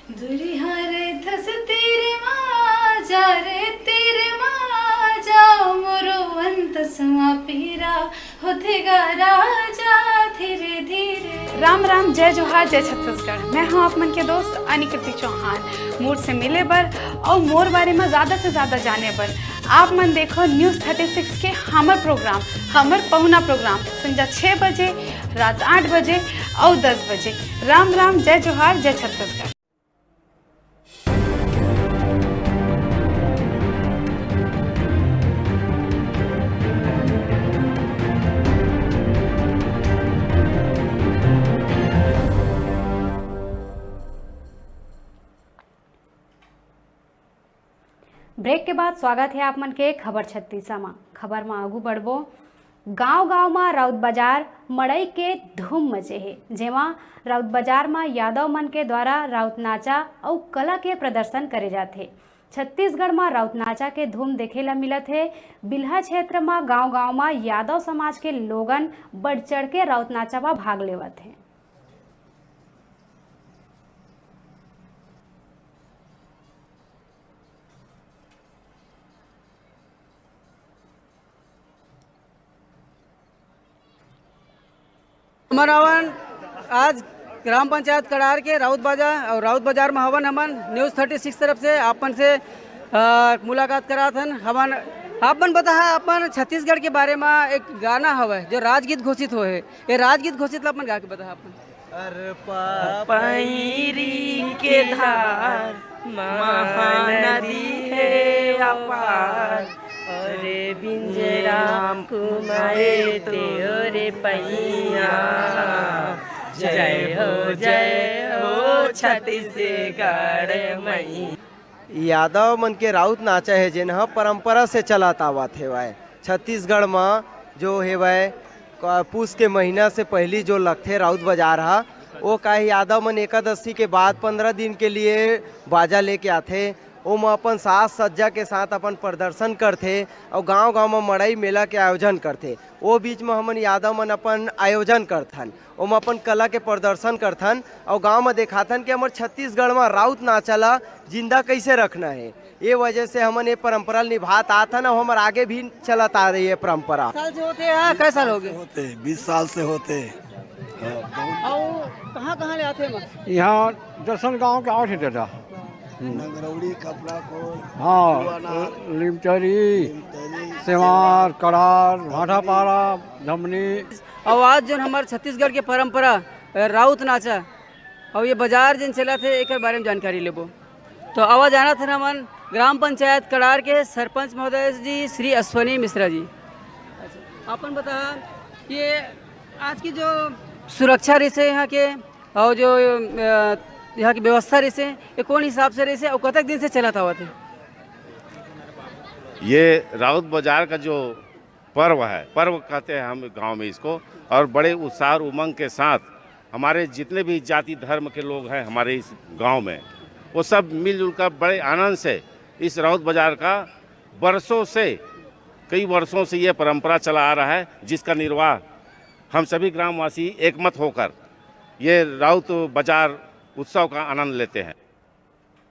दुरिहा रे धस तेरे माजा रे तेरे माजा मोरो अंत सुआ पीरा होतेगा राजा धीरे धीरे। राम राम, जय जोहार, जय छत्तीसगढ़। मैं हूँ आप मन के दोस्त अनिकृति चौहान। मोर से मिले बर और मोर बारे में ज़्यादा से ज़्यादा जाने बर आप मन देखो न्यूज़ 36 के हमर प्रोग्राम, हमर पहुना प्रोग्राम संजा 6 बजे, रात 8 बजे और 10 बजे। राम राम, जय जोहार, जय छत्तीसगढ़। ब्रेक के बाद स्वागत है आप मन के खबर 36 में। खबर में आगू बढ़बो। गांव-गांव में राउत बाजार मड़ई के धूम मचे है, जेमा राउत बाजार में यादव मन के द्वारा राउत नाचा और कला के प्रदर्शन करे जाते। छत्तीसगढ़ में राउत नाचा के धूम देखे ला मिलत है। बिल्हा क्षेत्र में गांव-गांव में यादव समाज के लोगन बढ़ चढ़ के राउत नाचा में भाग लेवत है। हमारा हवन आज ग्राम पंचायत कड़ार के राउत बाजार में हवन हमन न्यूज़ 36 तरफ से आपन से मुलाकात करा थन। हवन आपन बता है अपन छत्तीसगढ़ के बारे में एक गाना हवा जो राजगीत घोषित हो है। ये राजगीत घोषित ला अपन गा के बता अपन। अरे पैरी के धार महानदी है अपार, अरे बिंजराम कुमारे तेरे पैया, जय हो छत्तीसगढ़ मई। यादव मन के राउत नाचा है जिन्ह परंपरा से चलात आवत हेवाय। छत्तीसगढ़ में जो हेवाय पूस के महीना से पहली जो लगथे राउत बाजार हा, वो का यादव मन एकादशी के बाद 15 दिन के लिए बाजा लेके आथे। ओम अपन साज सज्जा के साथ अपन प्रदर्शन करथे और गांव-गांव में मड़ई मेला के आयोजन करथे। वो बीच में हमन यादव मन अपन आयोजन करथन, ओम अपन कला के प्रदर्शन करथन और गांव में दिखाथन कि हमर छत्तीसगढ़ में राउत नाचला जिंदा कैसे रखना है। ये वजह से हमन ये परंपरा निभात आथन और हमार आगे भी चलत आ रही है परंपरा। साल से होते हैं कैसे साल हो गए? होते 20 साल से होते। कहाँ ले आते हैं? यहाँ दर्शन गांव के आओ थे दादा। नगरौड़ी कपड़ा को हाँ, लिमचरी, सेवार, करार, भाटापारा, धमनी। और आज जो हमारे छत्तीसगढ़ के परंपरा राउत नाचा और ये बाजार जिन चला थे एक बारे में जानकारी लेबो। तो आवाज आना था हमन ग्राम पंचायत कड़ार के सरपंच महोदय जी श्री अश्वनी मिश्रा जी। अपन बता ये आज की जो सुरक्षा रही से यहाँ के और जो यहाँ की व्यवस्था रही से ये कौन हिसाब से रही से और कतक दिन से चला था हुआ थे? ये राउत बाजार का जो पर्व है, पर्व कहते हैं हम गांव में इसको, और बड़े उत्साह उमंग के साथ हमारे जितने भी जाति धर्म के लोग हैं हमारे इस गांव में, वो सब मिलजुल कर बड़े आनंद से इस राउत बाजार का बरसों से, कई वर्षों से ये परंपरा चला आ रहा है, जिसका निर्वाह हम सभी ग्रामवासी एकमत होकर ये राउत बाजार उत्सव का आनंद लेते हैं।